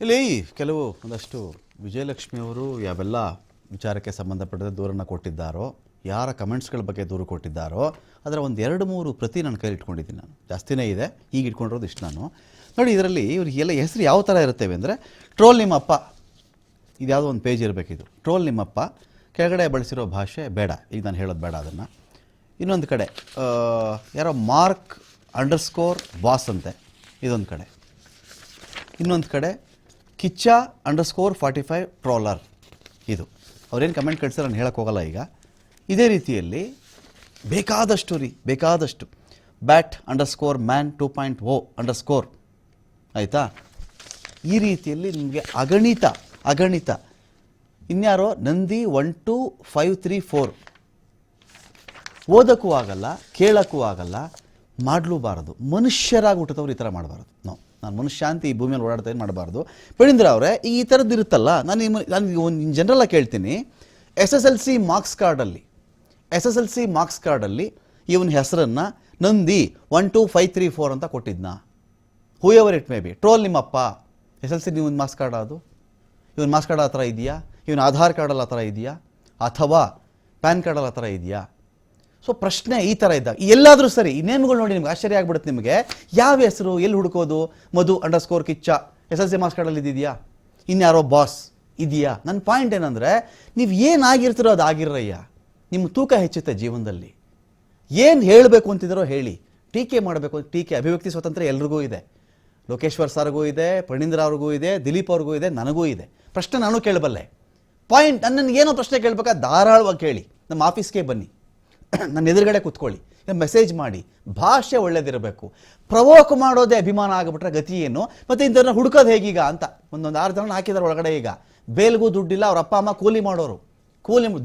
ಇಲ್ಲಿ ಕೆಲವು ಒಂದಷ್ಟು ವಿಜಯಲಕ್ಷ್ಮಿಯವರು ಯಾವೆಲ್ಲ ವಿಚಾರಕ್ಕೆ ಸಂಬಂಧಪಟ್ಟಂತೆ ದೂರನ್ನು ಕೊಟ್ಟಿದ್ದಾರೋ, ಯಾರ ಕಮೆಂಟ್ಸ್ಗಳ ಬಗ್ಗೆ ದೂರು ಕೊಟ್ಟಿದ್ದಾರೋ ಅದರ ಒಂದು 2-3 ಪ್ರತಿ ನನ್ನ ಕೈಲಿ ಇಟ್ಕೊಂಡಿದ್ದೀನಿ. ನಾನು ಜಾಸ್ತಿನೇ ಇದೆ, ಈಗ ಇಟ್ಕೊಂಡಿರೋದು ಇಷ್ಟು. ನಾನು ನೋಡಿ, ಇದರಲ್ಲಿ ಇವ್ರಿಗೆಲ್ಲ ಹೆಸರು ಯಾವ ಥರ ಇರುತ್ತವೆ ಅಂದರೆ, ಟ್ರೋಲ್ ನಿಮ್ಮಪ್ಪ, ಇದ್ಯಾವುದೋ ಒಂದು ಪೇಜ್ ಇರಬೇಕಿದು. ಟ್ರೋಲ್ ನಿಮ್ಮಪ್ಪ, ಕೆಳಗಡೆ ಬಳಸಿರೋ ಭಾಷೆ ಬೇಡ, ಈಗ ನಾನು ಹೇಳೋದು ಬೇಡ ಅದನ್ನು. ಇನ್ನೊಂದು ಕಡೆ ಯಾರೋ ಮಾರ್ಕ್ _ಬಾಸ್ ಅಂತೆ, ಇದೊಂದು ಕಡೆ. ಇನ್ನೊಂದು ಕಡೆ ಕಿಚ್ಚ _45 ಟ್ರೋಲರ್, ಇದು ಅವ್ರೇನು ಕಮೆಂಟ್ ಕಳಿಸಿದ್ರೆ ನಾನು ಹೇಳಕ್ಕೆ ಹೋಗಲ್ಲ ಈಗ. ಇದೇ ರೀತಿಯಲ್ಲಿ ಬೇಕಾದಷ್ಟು ಬ್ಯಾಟ್ _man 2.0 ಆಯಿತಾ. ಈ ರೀತಿಯಲ್ಲಿ ನಿಮಗೆ ಅಗಣಿತ ಇನ್ಯಾರೋ ನಂದಿ 12534 ಓದಕ್ಕೂ ಆಗಲ್ಲ, ಕೇಳಕ್ಕೂ ಆಗಲ್ಲ, ಮಾಡಲೂಬಾರದು. ಮನುಷ್ಯರಾಗಿ ಹುಟ್ಟಿದವ್ರು ಈ ಥರ ಮಾಡಬಾರ್ದು. ನಾನು ಮನುಷ್ಯ ಅಂತ ಈ ಭೂಮಿಯಲ್ಲಿ ಓಡಾಡ್ತಾ ಏನು ಮಾಡಬಾರ್ದು. ಪೇಣಿಂದ್ರ ಅವರೇ, ಈ ಥರದ್ದು ಇರುತ್ತಲ್ಲ, ನಾನು ಒಂದು ಜನರಲ್ಲ ಕೇಳ್ತೀನಿ. SSLC ಮಾರ್ಕ್ಸ್ ಕಾರ್ಡಲ್ಲಿ ಇವನ ಹೆಸರನ್ನು ನಂದಿ 12534 ಅಂತ ಕೊಟ್ಟಿದ್ನಾ? Whoever it may be. Troll ನಿಮ್ಮಪ್ಪ, SSLC ನೀವು ಮಾರ್ಕ್ಸ್ ಕಾರ್ಡ್, ಅದು ಇವನ್ ಮಾರ್ಕ್ಸ್ ಕಾರ್ಡ್ ಆ ಥರ ಇದೆಯಾ? ಇವನ್ ಆಧಾರ್ ಕಾರ್ಡಲ್ಲಿ ಆ ಥರ ಇದೆಯಾ? ಅಥವಾ ಪ್ಯಾನ್ ಕಾರ್ಡಲ್ಲಿ ಆ ಥರ ಇದೆಯಾ? ಸೊ ಪ್ರಶ್ನೆ ಈ ಥರ ಇದ್ದಾಗ ಎಲ್ಲಾದರೂ ಸರಿ, ಈ ನೇಮ್ಗಳು ನೋಡಿ ನಿಮ್ಗೆ ಆಶ್ಚರ್ಯ ಆಗ್ಬಿಡುತ್ತೆ. ನಿಮಗೆ ಯಾವ ಹೆಸರು ಎಲ್ಲಿ ಹುಡುಕೋದು? ಮಧು _ಕಿಚ್ಚ SSLC ಮಾರ್ಕ್ಸ್ ಕಾರ್ಡಲ್ಲಿ ಇದೆಯಾ? ಇನ್ಯಾರೋ ಬಾಸ್ ಇದೆಯಾ? ನನ್ನ ಪಾಯಿಂಟ್ ಏನಂದರೆ, ನೀವು ಏನಾಗಿರ್ತೀರೋ ಅದು ಆಗಿರಯ್ಯ. ನಿಮ್ಮ ತೂಕ ಹೆಚ್ಚುತ್ತೆ ಜೀವನದಲ್ಲಿ. ಏನು ಹೇಳಬೇಕು ಅಂತಿದ್ದಾರೋ ಹೇಳಿ. ಟೀಕೆ ಮಾಡಬೇಕು ಅಂತ ಟೀಕೆ, ಅಭಿವ್ಯಕ್ತಿ ಸ್ವಾತಂತ್ರ್ಯ ಎಲ್ರಿಗೂ ಇದೆ. ಲೋಕೇಶ್ವರ್ ಸರ್ಗೂ ಇದೆ, ಪಣೀಂದ್ರ ಅವ್ರಿಗೂ ಇದೆ, ದಿಲೀಪ್ ಅವ್ರಿಗೂ ಇದೆ, ನನಗೂ ಇದೆ. ಪ್ರಶ್ನೆ ನಾನು ಕೇಳಬಲ್ಲೆ. ಪಾಯಿಂಟ್, ನನ್ನನ್ನು ಪ್ರಶ್ನೆ ಕೇಳಬೇಕಾ ಧಾರಾಳವಾಗಿ ಕೇಳಿ. ನಮ್ಮ ಆಫೀಸ್ಗೆ ಬನ್ನಿ, ನನ್ನ ಎದುರುಗಡೆ ಕೂತ್ಕೊಳ್ಳಿ, ಮೆಸೇಜ್ ಮಾಡಿ. ಭಾಷೆ ಒಳ್ಳೇದಿರಬೇಕು. ಪ್ರವೋಕ್ ಮಾಡೋದೇ ಅಭಿಮಾನ ಆಗಿಬಿಟ್ರೆ ಗತಿ ಏನು? ಮತ್ತು ಇಂಥವ್ರನ್ನ ಹುಡುಕೋದು ಹೇಗೀಗ ಅಂತ ಒಂದು 6 ಜನ ಹಾಕಿದಾರೆ ಒಳಗಡೆ. ಈಗ ಬೇಲ್ಗೂ ದುಡ್ಡಿಲ್ಲ, ಅವ್ರ ಅಪ್ಪ ಅಮ್ಮ ಕೂಲಿ ಮಾಡೋರು,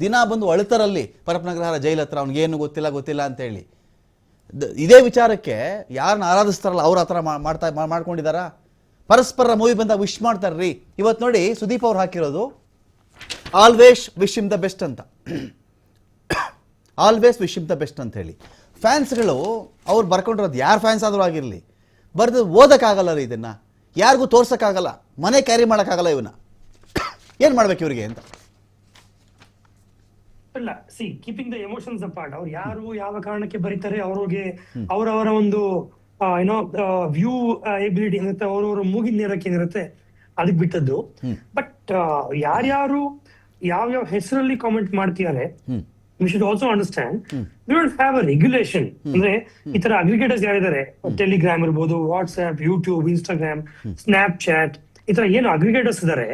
ದಿನ ಬಂದು ಅಳುತ್ತಾರಲ್ಲಿ ಪರಪನಗರ ಜೈಲ್ ಹತ್ರ, ಅವ್ನಿಗೇನು ಗೊತ್ತಿಲ್ಲ ಅಂತೇಳಿ. ಇದೇ ವಿಚಾರಕ್ಕೆ ಯಾರನ್ನ ಆರಾಧಿಸ್ತಾರಲ್ಲ ಅವ್ರು ಆ ಥರ ಮಾಡ್ಕೊಂಡಿದ್ದಾರಾ? ಪರಸ್ಪರ ಮೂವಿ ಬಂದಾಗ ವಿಶ್ ಮಾಡ್ತಾರ್ರಿ. ಇವತ್ತು ನೋಡಿ ಸುದೀಪ್ ಅವ್ರು ಹಾಕಿರೋದು always wish him the best ಅಂತ, always wish him the best ಅಂತ ಹೇಳಿ. ಫ್ಯಾನ್ಸ್ಗಳು ಅವ್ರು ಬರ್ಕೊಂಡಿರೋದು, ಯಾರು ಫ್ಯಾನ್ಸ್ ಆದರೂ ಆಗಿರಲಿ, ಬರೆದು ಓದೋಕ್ಕಾಗಲ್ಲ ರೀ. ಇದನ್ನು ಯಾರಿಗೂ ತೋರ್ಸೋಕ್ಕಾಗಲ್ಲ, ಮನೆ ಕ್ಯಾರಿ ಮಾಡೋಕ್ಕಾಗಲ್ಲ. ಇವನ್ನ ಏನು ಮಾಡ್ಬೇಕು ಇವ್ರಿಗೆ ಅಂತ. ಇಲ್ಲ, C keeping the emotions apart, ಅವ್ರು ಯಾರು ಯಾವ ಕಾರಣಕ್ಕೆ ಬರೀತಾರೆ, ಅವ್ರಿಗೆ ಅವರವರ ಒಂದು ಏನೋ ವ್ಯೂ ಎಬಿಲಿಟಿ ಏನಿರುತ್ತೆ, ಅವ್ರವ್ರ ಮೂಗಿನ ನೇರಕ್ಕೆ ಏನಿರುತ್ತೆ ಅದಕ್ಕೆ ಬಿಟ್ಟದ್ದು. ಬಟ್ ಯಾರ್ಯಾರು ಯಾವ ಹೆಸರಲ್ಲಿ ಕಾಮೆಂಟ್ ಮಾಡ್ತಿದ್ದಾರೆ, we should also understand we don't have a regulation. ಅಂದ್ರೆ ಈ ತರ ಅಗ್ರಿಗೇಟರ್ಸ್ ಯಾರಿದ್ದಾರೆ, ಟೆಲಿಗ್ರಾಮ್ ಇರ್ಬೋದು, WhatsApp, YouTube, Instagram, Snapchat, ಈ ತರ ಏನು ಅಗ್ರಿಗೇಟರ್ಸ್ ಇದಾರೆ,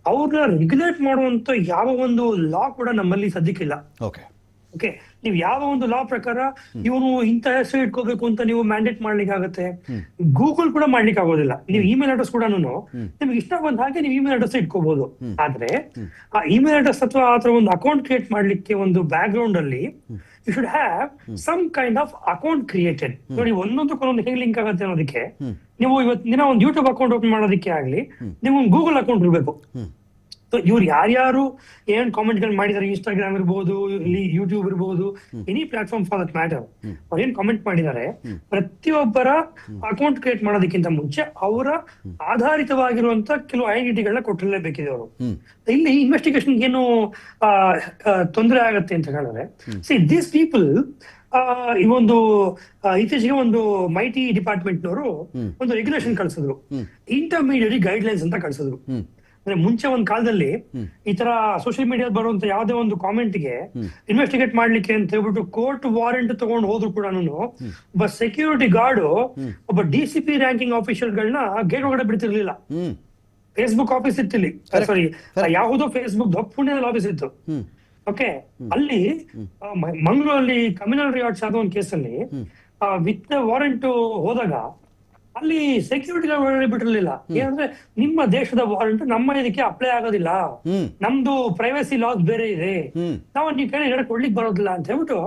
ಅವ್ರನ್ನ ರೆಗ್ಯುಲೇಟ್ ಮಾಡುವಂತ ಯಾವ ಒಂದು ಲಾ ಕೂಡ ನಮ್ಮಲ್ಲಿ ಸದ್ಯಕ್ಕಿಲ್ಲ. ಓಕೆ, ನೀವು ಯಾವ ಒಂದು ಲಾ ಪ್ರಕಾರ ಇವನು ಇಂಥ ಹೆಸರು ಇಟ್ಕೋಬೇಕು ಅಂತ ನೀವು ಮ್ಯಾಂಡೇಟ್ ಮಾಡ್ಲಿಕ್ಕೆ ಆಗುತ್ತೆ. ಗೂಗಲ್ ಕೂಡ ಮಾಡ್ಲಿಕ್ಕೆ ಆಗೋದಿಲ್ಲ. ನೀವು ಇಮೇಲ್ ಅಡ್ರೆಸ್ ಕೂಡ ನಿಮ್ಗೆ ಇಷ್ಟ ಬಂದ ಹಾಗೆ ನೀವು ಇಮೇಲ್ ಅಡ್ರೆಸ್ ಇಟ್ಕೋಬಹುದು. ಆದ್ರೆ ಆ ಇಮೇಲ್ ಅಡ್ರೆಸ್ ಅಥವಾ ಆ ತರ ಒಂದು ಅಕೌಂಟ್ ಕ್ರಿಯೇಟ್ ಮಾಡ್ಲಿಕ್ಕೆ ಒಂದು ಬ್ಯಾಕ್ ಗ್ರೌಂಡ್ ಅಲ್ಲಿ you should have some kind of account created. ನೋಡಿ, ಒಂದೊಂದಕ್ಕೊಂದೊಂದು ಹೇಗೆ ಲಿಂಕ್ ಆಗುತ್ತೆ ಅನ್ನೋದಕ್ಕೆ, ನೀವು ಇವತ್ತು ದಿನ ಒಂದು ಯೂಟ್ಯೂಬ್ ಅಕೌಂಟ್ ಓಪನ್ ಮಾಡೋದಕ್ಕೆ ಆಗ್ಲಿ, ನೀವು ಒಂದು ಗೂಗಲ್ ಅಕೌಂಟ್ ಇರಬೇಕು. ಇವ್ರು ಯಾರ್ಯಾರು ಏನ್ ಕಾಮೆಂಟ್ ಗಳು ಮಾಡಿದ್ದಾರೆ, ಇನ್ಸ್ಟಾಗ್ರಾಮ್ ಇರ್ಬೋದು, ಯೂಟ್ಯೂಬ್ ಇರ್ಬೋದು, any platform for that matter, ಅವ್ರು ಏನ್ ಕಾಮೆಂಟ್ ಮಾಡಿದ್ದಾರೆ, ಪ್ರತಿಯೊಬ್ಬರ ಅಕೌಂಟ್ ಕ್ರಿಯೇಟ್ ಮಾಡೋದಕ್ಕಿಂತ ಮುಂಚೆ ಅವರ ಆಧಾರಿತವಾಗಿರುವಂತ ಕೆಲವು ಐಡೆಂಟಿಟಿಗಳನ್ನ ಕೊಟ್ಟಿರಲೇಬೇಕಿದೆ ಅವರು. ಇಲ್ಲಿ ಇನ್ವೆಸ್ಟಿಗೇಷನ್ ಏನು ತೊಂದರೆ ಆಗತ್ತೆ ಅಂತ ಹೇಳಿದ್ರೆ, ಸಿ ದೀಸ್ ಪೀಪಲ್ ಈ ಒಂದು ಇತ್ತೀಚೆಗೆ ಒಂದು ಮೈಟಿ ಡಿಪಾರ್ಟ್ಮೆಂಟ್ನವರು ಒಂದು ರೆಗ್ಯುಲೇಷನ್ ಕಳ್ಸಿದ್ರು, ಇಂಟರ್ಮೀಡಿಯರಿ ಗೈಡ್ಲೈನ್ಸ್ ಅಂತ ಕಳ್ಸಿದ್ರು. ಅಂದ್ರೆ ಮುಂಚೆ ಒಂದ್ ಕಾಲದಲ್ಲಿ ಈ ತರ ಸೋಷಿಯಲ್ ಮೀಡಿಯಾ ಬರುವಂತ ಯಾವ್ದೇ ಒಂದು ಕಾಮೆಂಟ್ಗೆ ಇನ್ವೆಸ್ಟಿಗೇಟ್ ಮಾಡ್ಲಿಕ್ಕೆ ಅಂತ ಹೇಳ್ಬಿಟ್ಟು ಕೋರ್ಟ್ ವಾರೆಂಟ್ ತಗೊಂಡು ಹೋದ್ರು ಕೂಡ ಒಬ್ಬ ಸೆಕ್ಯೂರಿಟಿ ಗಾರ್ಡ್ ಒಬ್ಬ DCP ರ್ಯಾಂಕಿಂಗ್ ಆಫೀಸರ್ಗಳನ್ನ ಗೇಟ್ ಒಳಗಡೆ ಬಿಡ್ತಿರ್ಲಿಲ್ಲ. ಫೇಸ್ಬುಕ್ ಆಫೀಸ್ ಇತ್ತು ಇಲ್ಲಿ, ಸಾರಿ ಯಾವುದೋ ಫೇಸ್ಬುಕ್ ಪುಣ್ಯದಲ್ಲಿ ಆಫೀಸ್ ಇತ್ತು. ಓಕೆ, ಅಲ್ಲಿ ಮಂಗಳೂರಲ್ಲಿ ಕಮ್ಯುನಲ್ ರಿಯಾರ್ಡ್ಸ್ ಆದ ಒಂದು ಕೇಸಲ್ಲಿ ವಿತ್ ವಾರೆಂಟ್ ಹೋದಾಗ ಅಲ್ಲಿ ಸೆಕ್ಯೂರಿಟಿ ಒಳಗಡೆ ಬಿಟ್ಟಿರ್ಲಿಲ್ಲ. ಏನಂದ್ರೆ ನಿಮ್ಮ ದೇಶದ ವಾರಂಟ್ ನಮ್ಮ ಇದಕ್ಕೆ ಅಪ್ಲೈ ಆಗೋದಿಲ್ಲ, ನಮ್ದು ಪ್ರೈವಸಿ ಲಾಸ್ ಬೇರೆ ಇದೆ, ನಾವು ನೀವು ಕೇಳಿ ಕೊಡ್ಲಿಕ್ಕೆ ಬರೋದಿಲ್ಲ ಅಂತ ಹೇಳ್ಬಿಟ್ಟು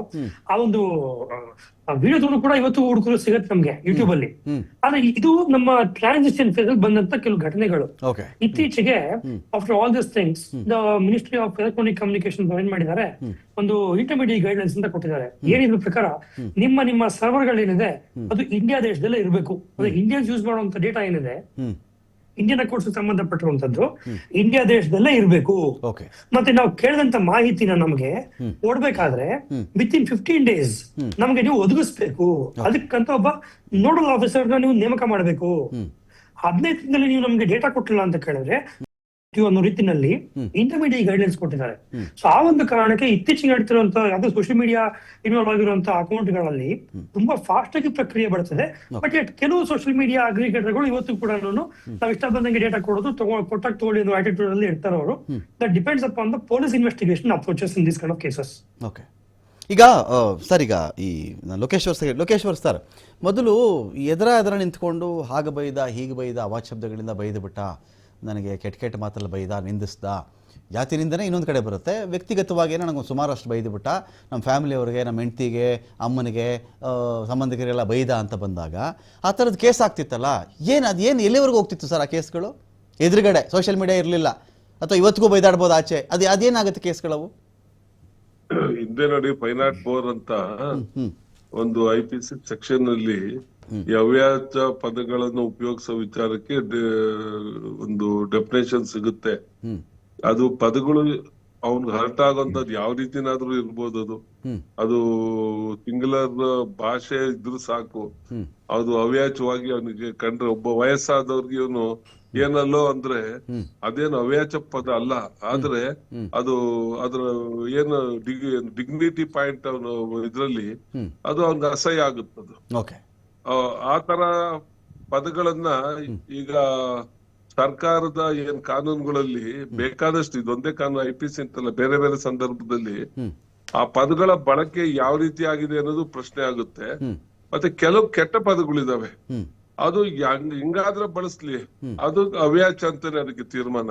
ಆ ಒಂದು ವಿಡಿಯೋದನ್ನು ಕೂಡ ಇವತ್ತು ಹುಡುಕಲು ಸಿಗತ್ತೆ ನಮ್ಗೆ ಯೂಟ್ಯೂಬ್ ಅಲ್ಲಿ. ಆದ್ರೆ ಇದು ನಮ್ಮ ಟ್ರಾನ್ಸಿಷನ್ ಫೇಸ್ ಅಲ್ಲಿ ಬಂದಂತ ಕೆಲವು ಘಟನೆಗಳು. ಇತ್ತೀಚೆಗೆ after all this things the ministry of electronic communication ಏನ್ ಮಾಡಿದ್ದಾರೆ, ಒಂದು ಇಂಟರ್ಮೀಡಿಯೇಟ್ ಗೈಡ್ಲೈನ್ಸ್ ಅಂತ ಕೊಟ್ಟಿದ್ದಾರೆ. ಏನಿದ್ರ ಪ್ರಕಾರ ನಿಮ್ಮ ಸರ್ವರ್ ಗಳೇನಿದೆ ಅದು ಇಂಡಿಯಾ ದೇಶದಲ್ಲೇ ಇರಬೇಕು. ಅಂದ್ರೆ ಇಂಡಿಯನ್ಸ್ ಯೂಸ್ ಮಾಡುವಂತ ಡೇಟಾ ಏನಿದೆ ಇಂಡಿಯನ್ ಅಕೌಂಟ್ಸ್ ಸಂಬಂಧಪಟ್ಟಿರುವಂತದ್ದು ಇಂಡಿಯಾ ದೇಶದಲ್ಲೇ ಇರಬೇಕು. ಓಕೆ. ಮತ್ತೆ ನಾವು ಕೇಳಿದಂತ ಮಾಹಿತಿನ ನಮಗೆ ಕೊಡ್ಬೇಕಾದ್ರೆ ವಿತ್ ಇನ್ 15 days ನಮ್ಗೆ ನೀವು ಒದಗಿಸ್ಬೇಕು. ಅದಕ್ಕಂತ ಒಬ್ಬ ನೋಡಲ್ ಆಫೀಸರ್ ನೀವು ನೇಮಕ ಮಾಡಬೇಕು. 15 ದಿನದಲ್ಲಿ ನೀವು ನಮ್ಗೆ ಡೇಟಾ ಕೊಟ್ಟಿಲ್ಲ ಅಂತ ಕೇಳಿದ್ರೆ ಅನ್ನೋ ರೀತಿನಲ್ಲಿ ಇಂಟರ್ಮೀಡಿಯೇಟ್ ಗೈಡ್ಲೈನ್ಸ್ ಕೊಟ್ಟಿದ್ದಾರೆ. ಸೊ ಆ ಒಂದು ಕಾರಣಕ್ಕೆ ಇತ್ತೀಚೆಗೆ ನಡೀತಿರುವಂತಹ ಯಾವ್ದು ಸೋಷಿಯಲ್ ಮೀಡಿಯಾ ಇನ್ವಾಲ್ವ್ ಆಗಿರುವಂತಹ ಅಕೌಂಟ್ಗಳಲ್ಲಿ ತುಂಬಾ ಫಾಸ್ಟ್ ಆಗಿ ಪ್ರಕ್ರಿಯೆ ಬರ್ತದೆ. ಬಟ್ ಕೆಲವು ಸೋಷಿಯಲ್ ಮೀಡಿಯಾ ಅಗ್ರಿಗೇಟರ್ಗಳು ಇವತ್ತು ಕೂಡ ನಾವು ಇಷ್ಟ ಬಂದಂಗೆ ಡೇಟಾ ಕೊಡೋದು ಕೊಟ್ಟಾಗ ತಗೊಳ್ಳಿ ಅನ್ನೋ ಆಟಿಟ್ಯೂಡ್ ಅಲ್ಲಿ ಇರ್ತಾರೆ ಅವರು. That depends upon the police investigation approaches in this kind of cases. Okay. ಈಗ ಸರ್, ಈಗ ಈ ಲೋಕೇಶ್ವರ್ ಸರ್ ಮೊದಲು ಎದರ ನಿಂತ್ಕೊಂಡು ಹಾಗೆ ಬೈದ ಹೀಗೆ ಬೈದ ಅವಾಚ್ಯ ಶಬ್ದಗಳಿಂದ ಬೈದು ಬಿಟ್ಟ, ನನಗೆ ಕೆಟ್ಟ ಮಾತಲ್ಲಿ ಬೈದ, ನಿಂದಿಸ್ದ, ಜಾತಿನಿಂದನೇ ಇನ್ನೊಂದು ಕಡೆ ಬರುತ್ತೆ. ವ್ಯಕ್ತಿಗತವಾಗಿ ನನಗೆ ಸುಮಾರಷ್ಟು ಬೈದು ಬಿಟ್ಟ, ನಮ್ಮ ಫ್ಯಾಮಿಲಿಯವ್ರಿಗೆ, ನಮ್ಮ ಹೆಂಡ್ತಿಗೆ, ಅಮ್ಮನಿಗೆ, ಸಂಬಂಧಿಕರಿಗೆಲ್ಲ ಬೈದ ಅಂತ ಬಂದಾಗ ಆ ಥರದ್ದು ಕೇಸ್ ಆಗ್ತಿತ್ತಲ್ಲ, ಏನು ಎಲ್ಲಿವರೆಗೂ ಹೋಗ್ತಿತ್ತು ಸರ್ ಆ ಕೇಸ್ಗಳು? ಎದುರುಗಡೆ ಸೋಷಿಯಲ್ ಮೀಡಿಯಾ ಇರಲಿಲ್ಲ ಅಥವಾ ಇವತ್ತಿಗೂ ಬೈದಾಡ್ಬೋದು ಆಚೆ, ಅದೇನಾಗುತ್ತೆ ಕೇಸ್ಗಳವು? ಹಿಂದೆ ನೋಡಿ 504 ಅಂತ ಒಂದು IPC ಸೆಕ್ಷನ್ ಅಲ್ಲಿ ಅವ್ಯಾಚ ಪದಗಳನ್ನು ಉಪಯೋಗಿಸೋ ವಿಚಾರಕ್ಕೆ ಒಂದು ಡೆಫಿನೇಷನ್ ಸಿಗುತ್ತೆ. ಅದು ಪದಗಳು ಅವ್ನಿಗೆ ಹರ್ಟ್ ಆಗೋಂಥದ್ದು ಯಾವ ರೀತಿನಾದ್ರೂ ಇರ್ಬೋದು. ಅದು ಸಿಂಗುಲರ್ ಭಾಷೆ ಇದ್ರು ಸಾಕು, ಅದು ಅವ್ಯಾಚವಾಗಿ ಅವನಿಗೆ ಕಂಡ್ರೆ, ಒಬ್ಬ ವಯಸ್ಸಾದವ್ರಿಗೆ ಇವನು ಏನಲ್ಲೋ ಅಂದ್ರೆ ಅದೇನು ಅವ್ಯಾಚ ಪದ ಅಲ್ಲ, ಆದ್ರೆ ಅದು ಅದ್ರ ಏನು ಡಿಗ್ನಿಟಿ ಪಾಯಿಂಟ್ ಅವನು ಇದ್ರಲ್ಲಿ ಅದು ಅವ್ನಿಗೆ ಅಸಹ್ಯ ಆಗುತ್ತದು. ಆ ತರ ಪದಗಳನ್ನ ಈಗ ಸರ್ಕಾರದ ಏನ್ ಕಾನೂನುಗಳಲ್ಲಿ ಬೇಕಾದಷ್ಟು, ಇದೊಂದೇ ಕಾನೂನು IPC ಅಂತಲ್ಲ, ಬೇರೆ ಬೇರೆ ಸಂದರ್ಭದಲ್ಲಿ ಆ ಪದಗಳ ಬಳಕೆ ಯಾವ ರೀತಿ ಆಗಿದೆ ಅನ್ನೋದು ಪ್ರಶ್ನೆ ಆಗುತ್ತೆ. ಮತ್ತೆ ಕೆಲವು ಕೆಟ್ಟ ಪದಗಳಿದಾವೆ, ಅದು ಹಿಂಗಾದ್ರೆ ಬಳಸ್ಲಿ, ಅದು ಅವ್ಯಾಚ ಅಂತಾನೆ ಅದಕ್ಕೆ ತೀರ್ಮಾನ,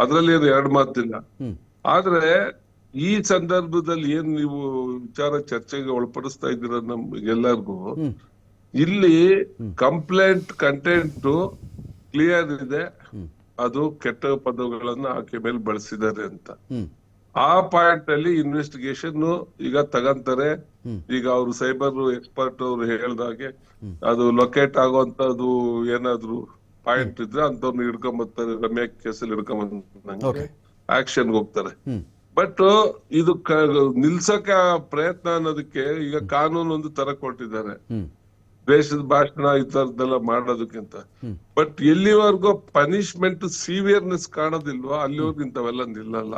ಅದ್ರಲ್ಲಿ ಏನು ಎರಡು ಮಾತಿಲ್ಲ. ಆದ್ರೆ ಈ ಸಂದರ್ಭದಲ್ಲಿ ಏನ್ ನೀವು ವಿಚಾರ ಚರ್ಚೆಗೆ ಒಳಪಡಿಸ್ತಾ ಇದ್ದೀರ ನಮ್ಗೆಲ್ಲರಿಗೂ, ಇಲ್ಲಿ ಕಂಪ್ಲೇಂಟ್ ಕಂಟೆಂಟ್ ಕ್ಲಿಯರ್ ಇದೆ, ಅದು ಕೆಟ್ಟ ಪದಗಳನ್ನ ಆಕೆ ಮೇಲೆ ಬಳಸಿದ್ದಾರೆ ಅಂತ. ಆ ಪಾಯಿಂಟ್ ಅಲ್ಲಿ ಇನ್ವೆಸ್ಟಿಗೇಷನ್ ಈಗ ತಗಂತಾರೆ. ಈಗ ಅವ್ರು ಸೈಬರ್ ಎಕ್ಸ್ಪರ್ಟ್ ಅವ್ರು ಹೇಳ್ದಾಗೆ ಅದು ಲೊಕೇಟ್ ಆಗುವಂತದ್ದು ಏನಾದ್ರು ಪಾಯಿಂಟ್ ಇದ್ರೆ ಅಂತವ್ರನ್ನ ಹಿಡ್ಕೊಂಬರ್ತಾರೆ, ರಮ್ಯಾ ಕೇಸಲ್ಲಿ ಹಿಡ್ಕೊಂಬಂದಂಗೆ ಆಕ್ಷನ್ಗೆ ಹೋಗ್ತಾರೆ. ಬಟ್ ಇದು ನಿಲ್ಸಕ್ಕೆ ಪ್ರಯತ್ನ ಅನ್ನೋದಕ್ಕೆ ಈಗ ಕಾನೂನು ಒಂದು ತರ ಕೊಟ್ಟಿದ್ದಾರೆ, ದೇಶದ ಭಾಷಣ ಈ ತರದ್ದೆಲ್ಲ ಮಾಡೋದಕ್ಕಿಂತ. ಬಟ್ ಎಲ್ಲಿವರೆಗೂ ಪನಿಷ್ಮೆಂಟ್ ಸಿವಿಯರ್ನೆಸ್ ಕಾಣೋದಿಲ್ವೋ ಅಲ್ಲಿವರೆಗೂ ಇಂಥವೆಲ್ಲ ನಿಲ್ಲಲ್ಲ.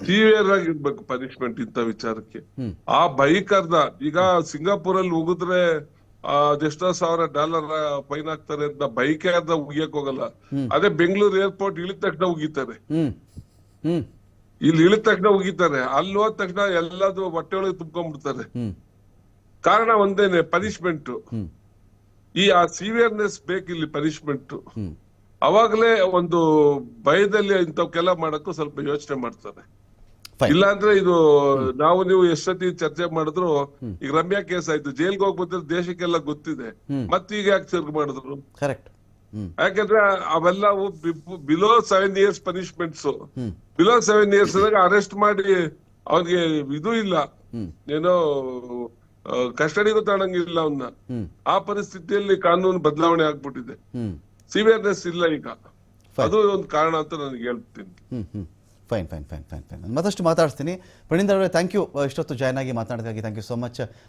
ಸಿವಿಯರ್ ಆಗಿರ್ಬೇಕು ಪನಿಷ್ಮೆಂಟ್ ಇಂಥ ವಿಚಾರಕ್ಕೆ. ಆ ಬೈಕರ್ನ ಈಗ ಸಿಂಗಾಪುರ್ ಅಲ್ಲಿ ಉಗಿದ್ರೆ ಅದೆಷ್ಟೋ $1,000 ಫೈನ್ ಹಾಕ್ತಾರೆ ಅಂತ ಬೈಕರ್ನ ಉಗಿಯಕ್ ಹೋಗಲ್ಲ. ಅದೇ ಬೆಂಗಳೂರು ಏರ್ಪೋರ್ಟ್ ಇಳಿದ ತಕ್ಷಣ ಉಗಿತಾರೆ, ಇಲ್ಲಿ ಇಳಿದ ತಕ್ಷಣ ಉಗಿತಾರೆ, ಅಲ್ಲಿ ಹೋದ ತಕ್ಷಣ ಎಲ್ಲದು ಹೊಟ್ಟೆ ಒಳಗೆ ತುಂಬ್ಕೊಂಡ್ಬಿಡ್ತಾರೆ. ಕಾರಣ ಒಂದೇನೆ, ಪನಿಷ್ಮೆಂಟ್. ಆ ಸಿವಿಯರ್ನೆಸ್ ಬೇಕಿಲ್ಲಿ ಪನಿಷ್ಮೆಂಟ್. ಅವಾಗಲೇ ಒಂದು ಭಯದಲ್ಲಿ ಇಂಥವಕ್ಕೆಲ್ಲ ಮಾಡಕ್ಕೂ ಸ್ವಲ್ಪ ಯೋಚನೆ ಮಾಡ್ತಾರೆ. ಇಲ್ಲಾಂದ್ರೆ ಇದು ನಾವು ನೀವು ಎಷ್ಟೊತ್ತಿ ಚರ್ಚೆ ಮಾಡಿದ್ರು, ಈಗ ರಮ್ಯಾ ಕೇಸ್ ಆಯ್ತು, ಜೈಲ್ಗೆ ಹೋಗ್ಬಿಟ್ರೆ ದೇಶಕ್ಕೆಲ್ಲ ಗೊತ್ತಿದೆ, ಮತ್ತೀಗ ಯಾಕೆ ಸೇರ್ಕ್ ಮಾಡಿದ್ರು? ಯಾಕಂದ್ರೆ ಅವೆಲ್ಲ below 7 years punishments. Below 7 years arrest ಮಾಡಿ ಅವ್ನಿಗೆ ಇದು ಇಲ್ಲ, ಏನೋ ಕಸ್ಟಡಿಗೂ ತಗೊಳಂಗಿಲ್ಲ ಅವನ್ನ. ಆ ಪರಿಸ್ಥಿತಿಯಲ್ಲಿ ಕಾನೂನು ಬದಲಾವಣೆ ಆಗ್ಬಿಟ್ಟಿದೆ, ಸಿವಿಯರ್ನೆಸ್ ಇಲ್ಲ ಈಗ. ಅದು ಒಂದು ಕಾರಣ ಅಂತ ನನಗೆ ಹೇಳ್ತೀನಿ. ಫೈನ್. ಮತ್ತಷ್ಟು ಮಾತಾಡ್ತೀನಿ. ಪ್ರಣೀಂದ್ರ ಅವರೇ, ಥ್ಯಾಂಕ್ ಯು, ಇಷ್ಟೊತ್ತು ಜಾಯ್ನ್ ಆಗಿ ಮಾತನಾಡೋದಕ್ಕಾಗಿ ಥ್ಯಾಂಕ್ ಯು ಸೋ ಮಚ್.